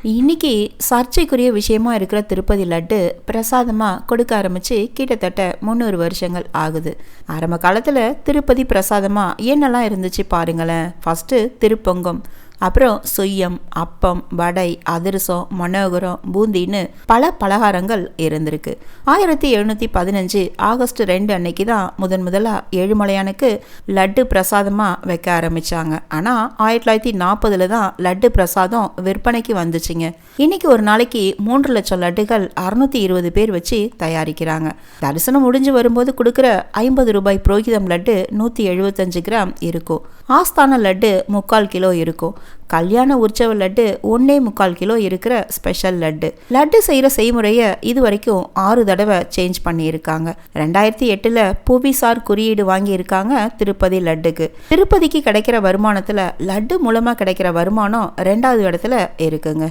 இன்னைக்கு சர்ச்சைக்குரிய விஷயமா இருக்கிற திருப்பதி லட்டு பிரசாதமாக கொடுக்க ஆரம்பித்து கிட்டத்தட்ட 300 வருஷங்கள் ஆகுது. ஆரம்ப காலத்தில் திருப்பதி பிரசாதமாக என்னெல்லாம் இருந்துச்சு பாருங்களேன். ஃபஸ்ட்டு திருப்பொங்கம், அப்புறம் சுய்யம், அப்பம், வடை, அதிரசம், மனோகரம், பூந்தின்னு பல பலகாரங்கள் இருந்திருக்கு. 1715 ஆகஸ்ட் 2 அன்னைக்கு தான் முதலாக ஏழுமலையானுக்கு லட்டு பிரசாதமாக வைக்க ஆரம்பித்தாங்க. ஆனால் 1940 தான் லட்டு பிரசாதம் விற்பனைக்கு வந்துச்சுங்க. இன்னைக்கு ஒரு நாளைக்கு 3 லட்சம் லட்டுகள் 620 பேர் வச்சு தயாரிக்கிறாங்க. தரிசனம் முடிஞ்சு வரும்போது கொடுக்குற 50 ரூபாய் புரோகிதம் லட்டு 175 கிராம் இருக்கும். ஆஸ்தான லட்டு 3/4 கிலோ இருக்கும். கல்யாண உற்சவ லட்டு 1.25 கிலோ இருக்கிற ஸ்பெஷல் லட்டு செய்கிற செய்முறையை இது வரைக்கும் 6 தடவை சேஞ்ச் பண்ணியிருக்காங்க. 2008 புவிசார் குறியீடு வாங்கியிருக்காங்க திருப்பதி லட்டுக்கு. திருப்பதிக்கு கிடைக்கிற வருமானத்தில் லட்டு மூலமாக கிடைக்கிற வருமானம் 2வது இடத்துல இருக்குங்க.